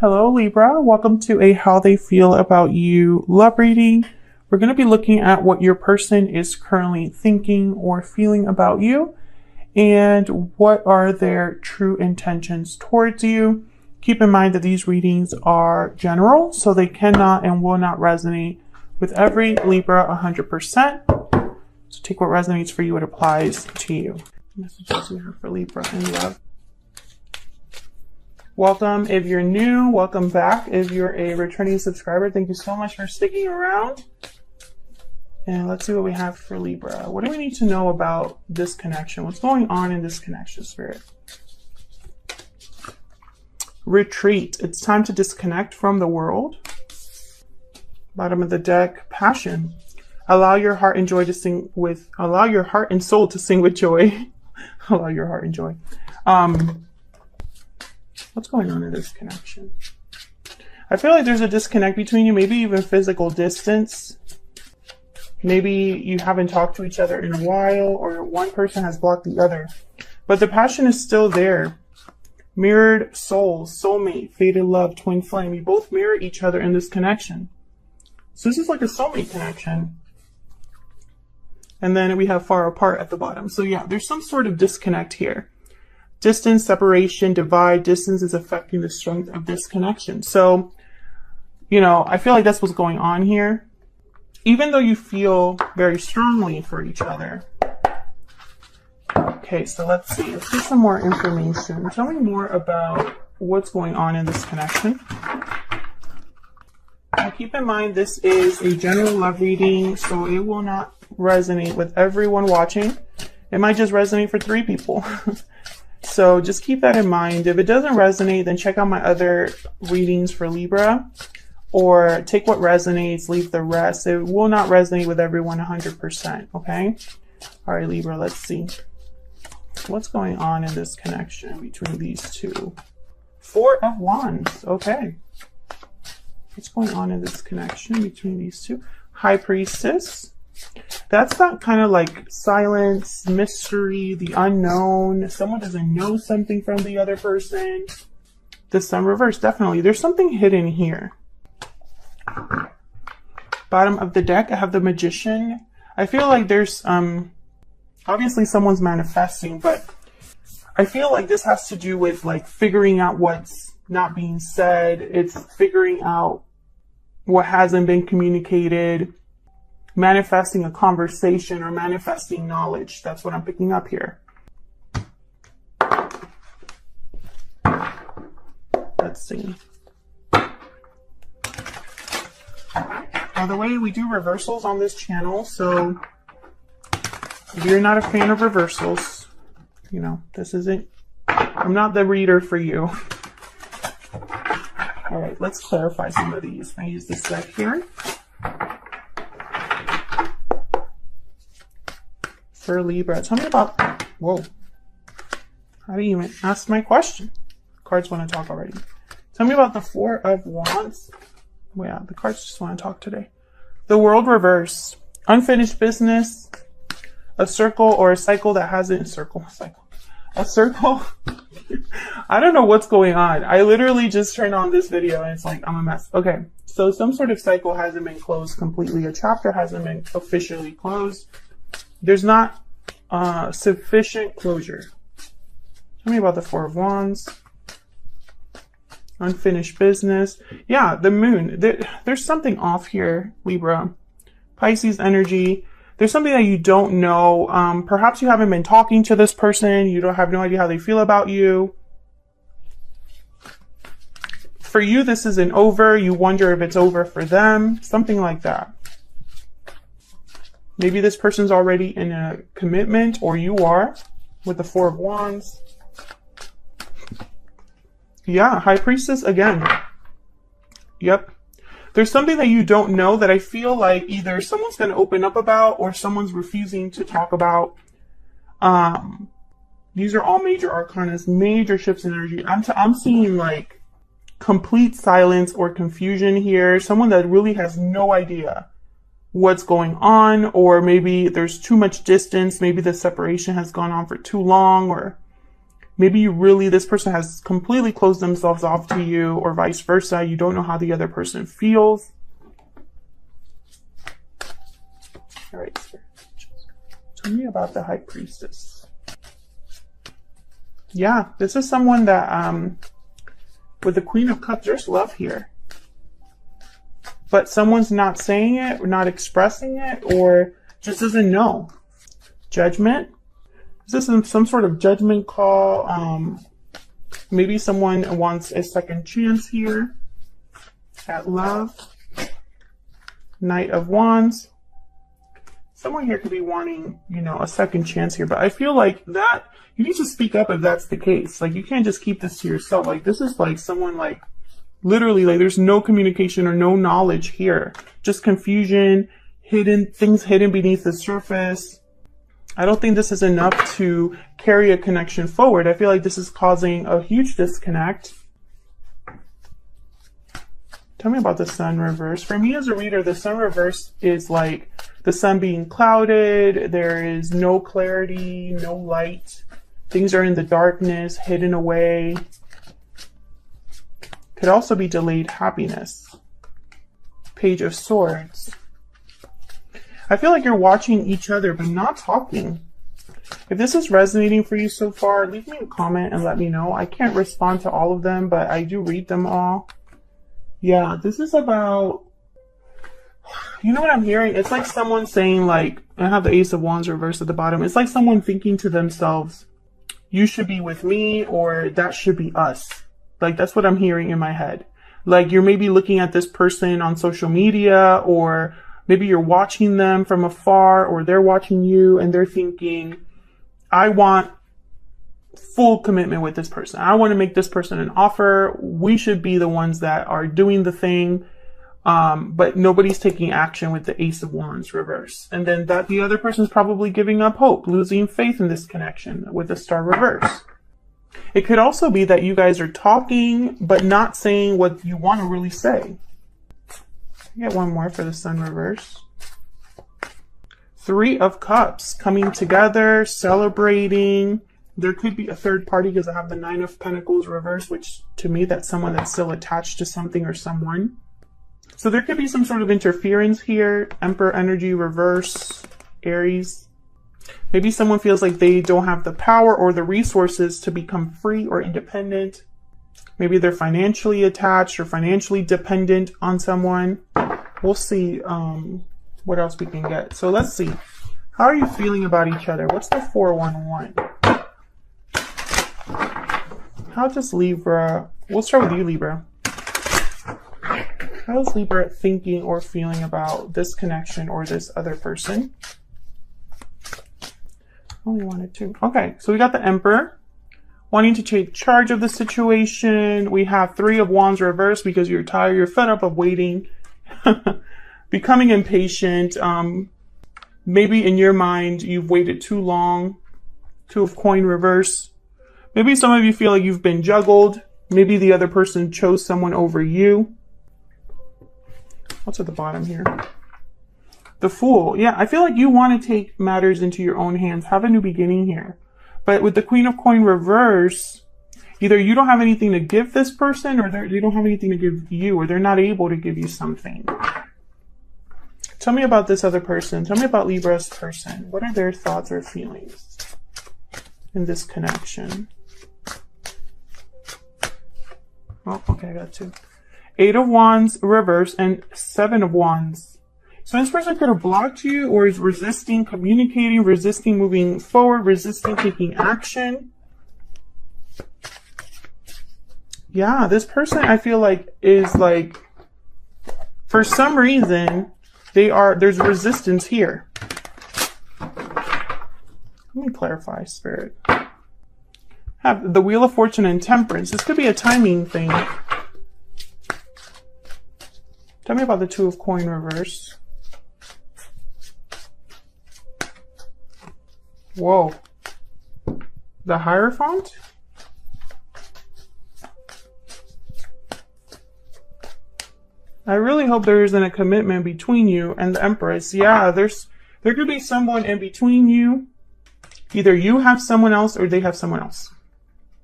Hello Libra, welcome to a how they feel about you love reading. We're going to be looking at what your person is currently thinking or feeling about you and what are their true intentions towards you. Keep in mind that these readings are general, so they cannot and will not resonate with every Libra 100%. So take what resonates for you, it applies to you. Messages we have for Libra in love. Welcome if you're new, welcome back if you're a returning subscriber. Thank you so much for sticking around. And let's see what we have for Libra. What do we need to know about this connection? What's going on in this connection, Spirit? Retreat. It's time to disconnect from the world. Bottom of the deck, passion. Allow your heart and soul to sing with joy. Allow your heart and joy. What's going on in this connection? I feel like there's a disconnect between you, maybe even physical distance. Maybe you haven't talked to each other in a while, or one person has blocked the other. But the passion is still there. Mirrored souls, soulmate, fated love, twin flame. You both mirror each other in this connection. So this is like a soulmate connection. And then we have far apart at the bottom. So yeah, there's some sort of disconnect here. Distance, separation, divide, distance is affecting the strength of this connection. So, you know, I feel like that's what's going on here. Even though you feel very strongly for each other. Okay, so let's see. Let's get some more information. Tell me more about what's going on in this connection. Now, keep in mind, this is a general love reading, so it will not resonate with everyone watching. It might just resonate for 3 people. So just keep that in mind. If it doesn't resonate, then check out my other readings for Libra, or take what resonates, leave the rest. It will not resonate with everyone 100%, okay? All right, Libra, let's see. What's going on in this connection between these two? 4 of Wands, okay. What's going on in this connection between these two? High Priestess. That's that kind of like silence, mystery, the unknown. Someone doesn't know something from the other person. The Sun reverse, definitely. There's something hidden here. Bottom of the deck, I have the Magician. I feel like there's, obviously someone's manifesting, but I feel like this has to do with like figuring out what's not being said. It's figuring out what hasn't been communicated. Manifesting a conversation or manifesting knowledge. That's what I'm picking up here. Let's see. By the way, we do reversals on this channel, so if you're not a fan of reversals, you know, this isn't, I'm not the reader for you. All right, let's clarify some of these. I use this deck here. For Libra, tell me about, whoa, how do you even ask my question? Cards want to talk already. Tell me about the 4 of Wands. Well, yeah, the cards just want to talk today. The World reverse, unfinished business, a circle or a cycle that hasn't, a circle. I don't know what's going on. I literally just turned on this video and it's like, I'm a mess. Okay, so some sort of cycle hasn't been closed completely. A chapter hasn't been officially closed. There's not sufficient closure. Tell me about the 4 of Wands. Unfinished business. Yeah, the moon. There's something off here, Libra. Pisces energy. There's something that you don't know. Perhaps you haven't been talking to this person. You don't have no idea how they feel about you. For you, this isn't over. You wonder if it's over for them. Something like that. Maybe this person's already in a commitment, or you are, with the 4 of Wands. Yeah, High Priestess again. Yep. There's something that you don't know that I feel like either someone's going to open up about or someone's refusing to talk about. These are all major arcanas, major shifts in energy. I'm seeing like complete silence or confusion here. Someone that really has no idea what's going on, or maybe there's too much distance. Maybe the separation has gone on for too long, or Maybe you really, this person has completely closed themselves off to you, or vice versa. You don't know how the other person feels. All right, tell me about the High Priestess. Yeah, this is someone that, with the Queen of Cups, there's love here. But someone's not saying it, or not expressing it, or just doesn't know. Judgment. Is this some sort of judgment call? Maybe someone wants a second chance here at love. Knight of Wands. Someone here could be wanting, you know, a second chance here. But I feel like that, you need to speak up if that's the case. Like, you can't just keep this to yourself. Like, this is like someone like, literally, like, there's no communication or no knowledge here. Just confusion, things hidden beneath the surface. I don't think this is enough to carry a connection forward. I feel like this is causing a huge disconnect. Tell me about the Sun reverse. For me as a reader, the Sun reverse is like the sun being clouded. There is no clarity, no light. Things are in the darkness, hidden away. Could also be delayed happiness. Page of Swords. I feel like you're watching each other, but not talking. If this is resonating for you so far, leave me a comment and let me know. I can't respond to all of them, but I do read them all. Yeah, this is about, you know what I'm hearing? It's like someone saying, like, I have the Ace of Wands reversed at the bottom. It's like someone thinking to themselves, you should be with me, or that should be us. Like, that's what I'm hearing in my head. Like, you're maybe looking at this person on social media, or maybe you're watching them from afar, or they're watching you and they're thinking, I want full commitment with this person. I want to make this person an offer. We should be the ones that are doing the thing. But nobody's taking action with the Ace of Wands reverse. And then the other person's probably giving up hope, losing faith in this connection with the Star reverse. It could also be that you guys are talking, but not saying what you want to really say. Get one more for the Sun reverse. Three of Cups, coming together, celebrating. There could be a third party because I have the Nine of Pentacles reverse, which to me, that's someone that's still attached to something or someone. So there could be some sort of interference here. Emperor energy reverse, Aries. Maybe someone feels like they don't have the power or the resources to become free or independent. Maybe they're financially attached or financially dependent on someone. We'll see what else we can get. So let's see. How are you feeling about each other? What's the 411? How does Libra... We'll start with you, Libra. How is Libra thinking or feeling about this connection or this other person? Only wanted two. Okay, so we got the Emperor. Wanting to take charge of the situation. We have Three of Wands reversed because you're tired, you're fed up of waiting. Becoming impatient. Maybe in your mind, you've waited too long. Two of Coin reverse. Maybe some of you feel like you've been juggled. Maybe the other person chose someone over you. What's at the bottom here? The Fool. Yeah, I feel like you want to take matters into your own hands. Have a new beginning here. But with the Queen of Coin reverse, either you don't have anything to give this person, or they don't have anything to give you, or they're not able to give you something. Tell me about this other person. Tell me about Libra's person. What are their thoughts or feelings in this connection? Oh, okay, I got two. Eight of Wands reverse and Seven of Wands. So this person could have blocked you, or is resisting communicating, resisting moving forward, resisting taking action. Yeah, this person I feel like is like, for some reason, there's resistance here. Let me clarify, Spirit. Have the Wheel of Fortune and Temperance. This could be a timing thing. Tell me about the Two of Coin reverse. Whoa. The Hierophant? I really hope there isn't a commitment between you and the Empress. Yeah, there could be someone in between you. Either you have someone else or they have someone else.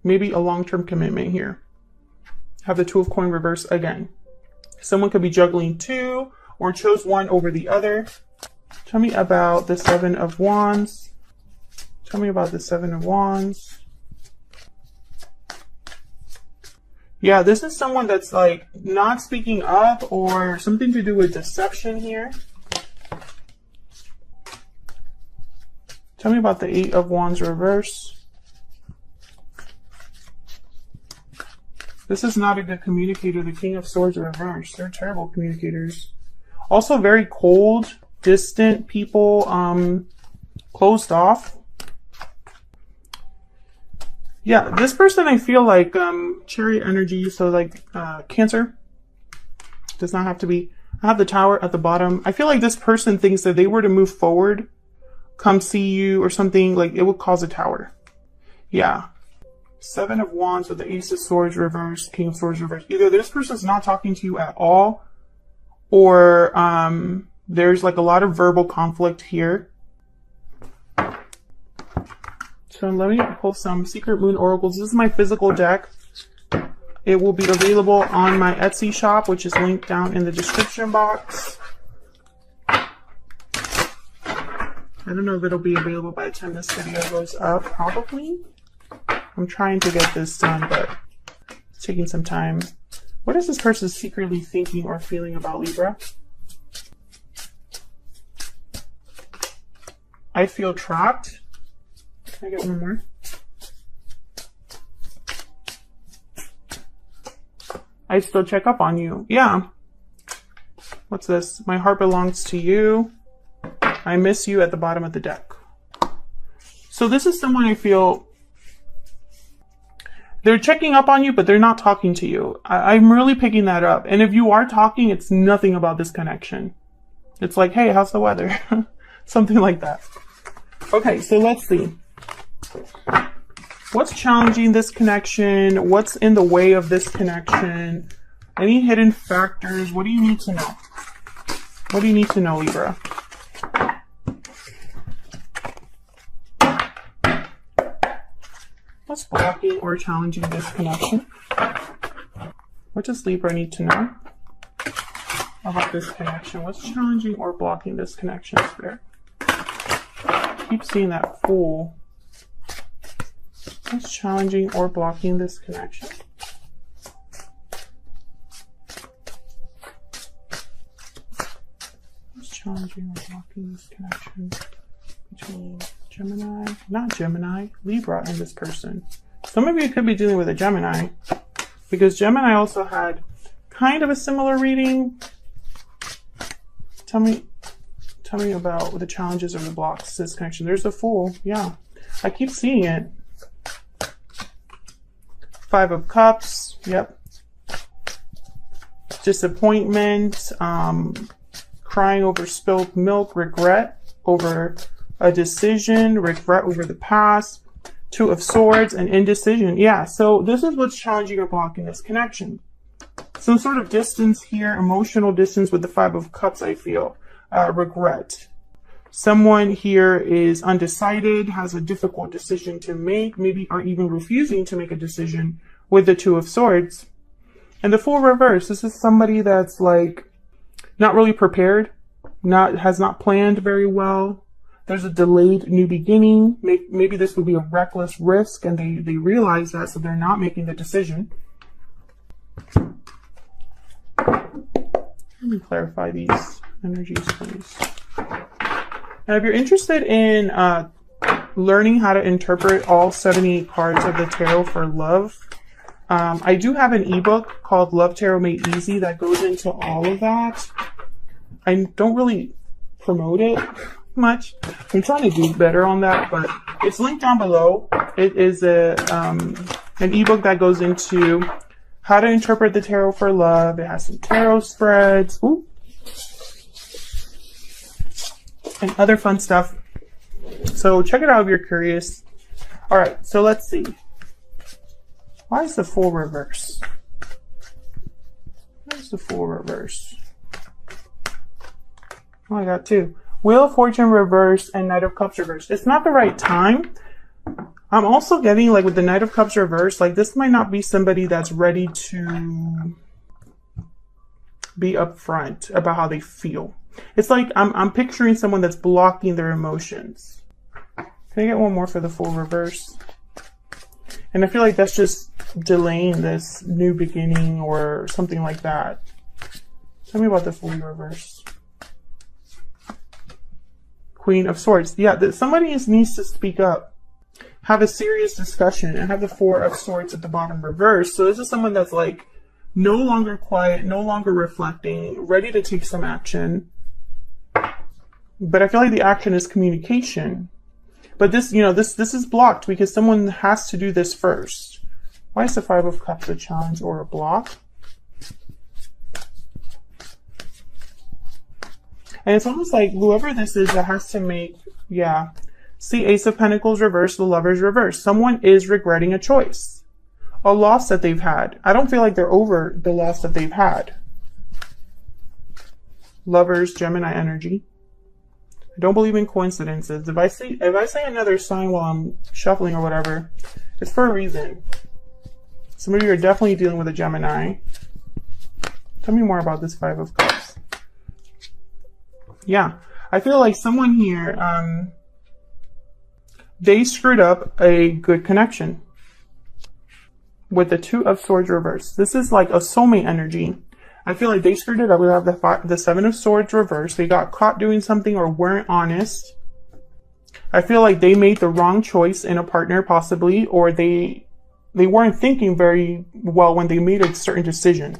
maybe a long-term commitment here. Have the Two of Coins reverse again. Someone could be juggling two or chose one over the other. Tell me about the Seven of Wands. Tell me about the Seven of Wands. Yeah, this is someone that's like not speaking up or something to do with deception here. Tell me about the Eight of Wands reverse. This is not a good communicator. The King of Swords reverse. They're terrible communicators. Also very cold, distant people, closed off. Yeah, this person I feel like chariot energy, so like Cancer. Does not have to be. I have the Tower at the bottom. I feel like this person thinks that they were to move forward, come see you or something, like it would cause a tower. Yeah. Seven of Wands with the Ace of Swords reverse, King of Swords reverse. Either this person's not talking to you at all, or there's like a lot of verbal conflict here. So let me pull some Secret Moon Oracles. This is my physical deck. It will be available on my Etsy shop, which is linked down in the description box. I don't know if it'll be available by the time this video goes up, probably. I'm trying to get this done, but it's taking some time. What is this person secretly thinking or feeling about Libra? I feel trapped. Can I get one more? I still check up on you. Yeah. What's this? My heart belongs to you. I miss you at the bottom of the deck. So this is someone I feel they're checking up on you, but they're not talking to you. I'm really picking that up. And if you are talking, it's nothing about this connection. It's like, hey, how's the weather? Something like that. Okay, so let's see. What's challenging this connection? What's in the way of this connection? Any hidden factors? What do you need to know? What do you need to know, Libra? What's blocking or challenging this connection? What does Libra need to know about this connection? What's challenging or blocking this connection, Spirit? Keep seeing that Fool. What's challenging or blocking this connection? What's challenging or blocking this connection between Gemini, not Gemini, Libra and this person? Some of you could be dealing with a Gemini, because Gemini also had kind of a similar reading. Tell me about the challenges or the blocks to this connection. There's a Fool. Yeah, I keep seeing it. Five of Cups. Yep. Disappointment, crying over spilled milk, regret over a decision, regret over the past, Two of Swords, and indecision. Yeah, so this is what's challenging or blocking this connection. Some sort of distance here, emotional distance with the Five of Cups, I feel. Regret. Someone here is undecided, has a difficult decision to make, maybe are even refusing to make a decision with the Two of Swords. And the Fool reverse, this is somebody that's like not really prepared, has not planned very well. There's a delayed new beginning. Maybe this would be a reckless risk, and they realize that, so they're not making the decision. Let me clarify these energies, please. Now, if you're interested in learning how to interpret all 78 cards of the tarot for love, I do have an ebook called Love Tarot Made Easy that goes into all of that. I don't really promote it much. I'm trying to do better on that, but it's linked down below. It is an ebook that goes into how to interpret the tarot for love. It has some tarot spreads. Ooh. And other fun stuff. So check it out if you're curious. All right, so let's see. Why is the Fool reverse? Why is the Fool reverse? Oh, I got two. Wheel of Fortune reverse and Knight of Cups reverse. It's not the right time. I'm also getting, like, with the Knight of Cups reversed, like, this might not be somebody that's ready to be upfront about how they feel. It's like I'm picturing someone that's blocking their emotions. Can I get one more for the Fool reverse? And I feel like that's just delaying this new beginning or something like that. Tell me about the Fool reverse. Queen of Swords. Yeah, somebody needs to speak up. Have a serious discussion, and have the Four of Swords at the bottom reverse. So this is someone that's like no longer quiet, no longer reflecting, ready to take some action. But I feel like the action is communication. But this, you know, this is blocked because someone has to do this first. Why is the Five of Cups a challenge or a block? And it's almost like whoever this is that has to make, yeah. See, Ace of Pentacles reverse, the Lovers reverse. Someone is regretting a choice, a loss that they've had. I don't feel like they're over the loss that they've had. Lovers, Gemini energy. I don't believe in coincidences. If I say another sign while I'm shuffling or whatever, it's for a reason. Some of you are definitely dealing with a Gemini. Tell me more about this Five of Cups. Yeah, I feel like someone here, they screwed up a good connection with the Two of Swords reverse. This is like a soulmate energy. I feel like they screwed it up. We have the Seven of Swords reverse. They got caught doing something or weren't honest. I feel like they made the wrong choice in a partner possibly, or they weren't thinking very well when they made a certain decision.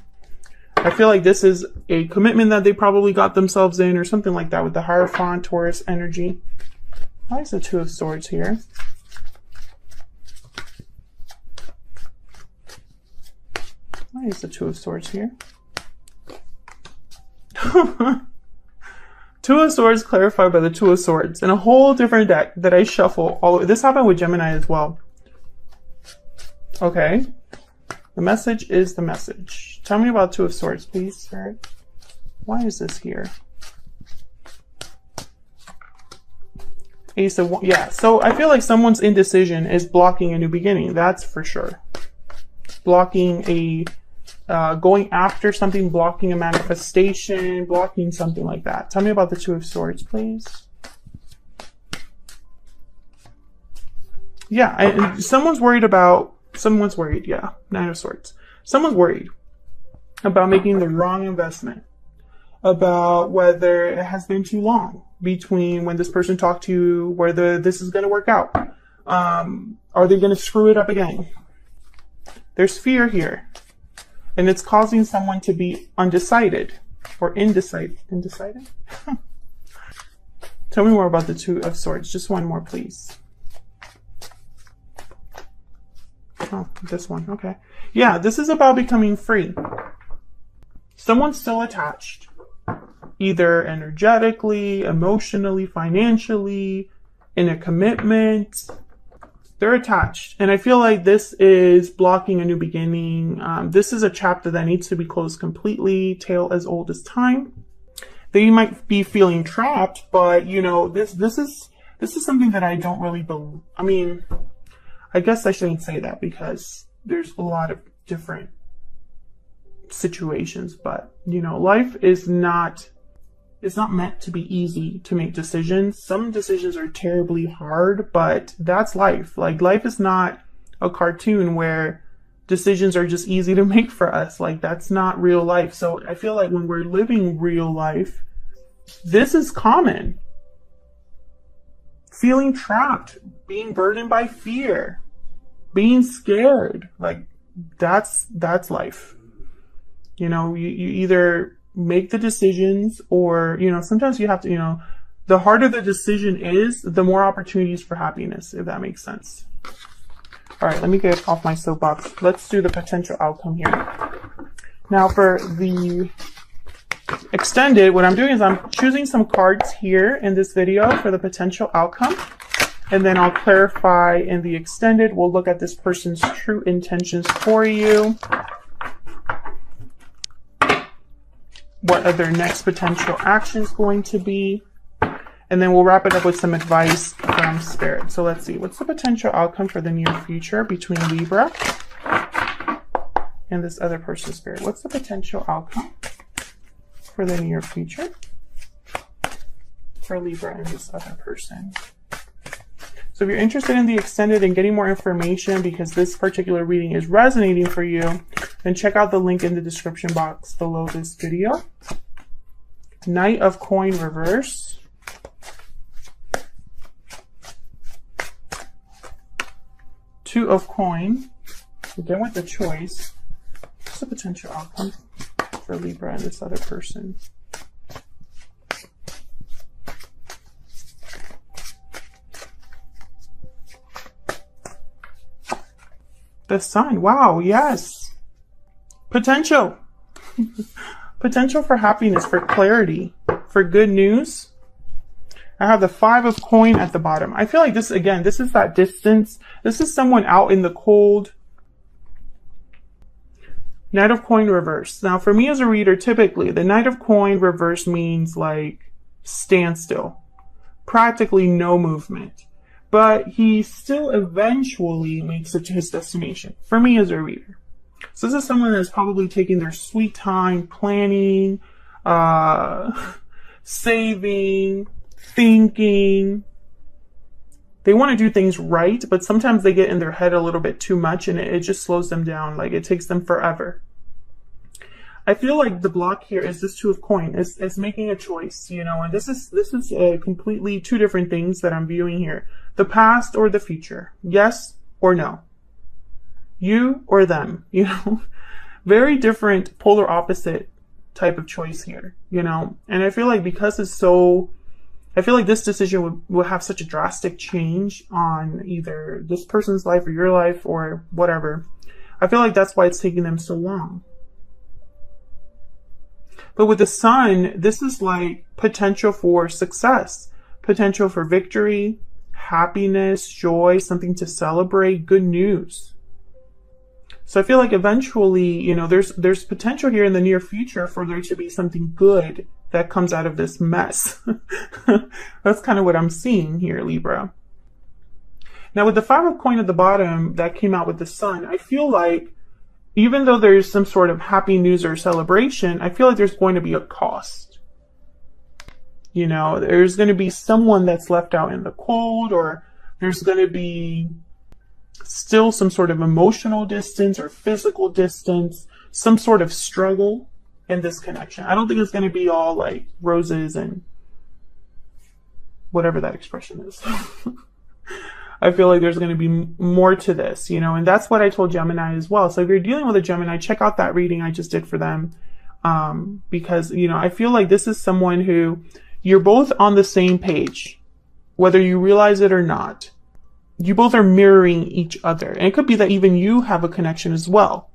I feel like this is a commitment that they probably got themselves in or something like that with the Hierophant, Taurus energy. Why is the Two of Swords here? Why is the Two of Swords here? Two of Swords clarified by the Two of Swords in a whole different deck that I shuffle all the way. This happened with Gemini as well. Okay. The message is the message. Tell me about Two of Swords, please, Spirit. Why is this here? Ace of Wands. Yeah, so I feel like someone's indecision is blocking a new beginning. That's for sure. Blocking a going after something, blocking a manifestation, blocking something like that. Tell me about the Two of Swords, please. Yeah, and someone's worried, yeah, Nine of Swords. Someone's worried about making the wrong investment, about whether it has been too long between when this person talked to you, whether this is going to work out. Are they going to screw it up again? There's fear here. And it's causing someone to be undecided or indecided. Undecided? Tell me more about the Two of Swords. Just one more, please. Oh, this one. Okay. Yeah, this is about becoming free. Someone's still attached. Either energetically, emotionally, financially, in a commitment. They're attached. And I feel like this is blocking a new beginning. This is a chapter that needs to be closed completely. Tale as old as time. They might be feeling trapped, but you know, this is something that I don't really believe. I mean, I guess I shouldn't say that because there's a lot of different situations, but you know, life is not, it's not meant to be easy to make decisions. Some decisions are terribly hard, but that's life. Like, life is not a cartoon where decisions are just easy to make for us. Like, that's not real life. So I feel like when we're living real life, this is common. Feeling trapped, being burdened by fear, being scared. Like, that's life. You know, you either make the decisions, or, you know, sometimes you have to, you know, the harder the decision is, the more opportunities for happiness, if that makes sense. All right, let me get off my soapbox. Let's do the potential outcome here. Now for the extended, what I'm doing is I'm choosing some cards here in this video for the potential outcome. And then I'll clarify in the extended. We'll look at this person's true intentions for you. What are their next potential actions going to be? And then we'll wrap it up with some advice from Spirit. So let's see. What's the potential outcome for the near future between Libra and this other person's Spirit? What's the potential outcome for the near future for Libra and this other person? So if you're interested in the extended and getting more information because this particular reading is resonating for you, then check out the link in the description box below this video. Knight of Coin reverse. Two of Coin. Again with the choice. What's the potential outcome for Libra and this other person? The Sun. Wow, yes. Potential. Potential for happiness, for clarity, for good news. I have the Five of Coin at the bottom. I feel like this, again, this is that distance. This is someone out in the cold. Knight of Coin reverse. Now, for me as a reader, typically, the Knight of Coin reverse means like standstill. Practically no movement. But he still eventually makes it to his destination. For me as a reader. So this is someone that's probably taking their sweet time, planning, saving, thinking. They want to do things right, but sometimes they get in their head a little bit too much and it just slows them down. Like it takes them forever. I feel like the block here is this Two of Coin. It's making a choice, you know, and this is completely two different things that I'm viewing here. The past or the future. Yes or no. You or them, you know. Very different, polar opposite type of choice here, you know. And I feel like because it's so, I feel like this decision would have such a drastic change on either this person's life or your life or whatever. I feel like that's why it's taking them so long. But with the Sun, this is like potential for success, potential for victory, happiness, joy, something to celebrate, good news. So I feel like eventually, you know, there's potential here in the near future for there to be something good that comes out of this mess. That's kind of what I'm seeing here, Libra. Now with the Five of Coin at the bottom that came out with the Sun, I feel like even though there's some sort of happy news or celebration, I feel like there's going to be a cost. You know, there's going to be someone that's left out in the cold, or there's going to be still some sort of emotional distance or physical distance, some sort of struggle in this connection. I don't think it's going to be all like roses and whatever that expression is. I feel like there's going to be more to this, you know, and that's what I told Gemini as well. So if you're dealing with a Gemini, check out that reading I just did for them. Because, you know, I feel like this is someone who you're both on the same page, whether you realize it or not. You both are mirroring each other. And it could be that even you have a connection as well.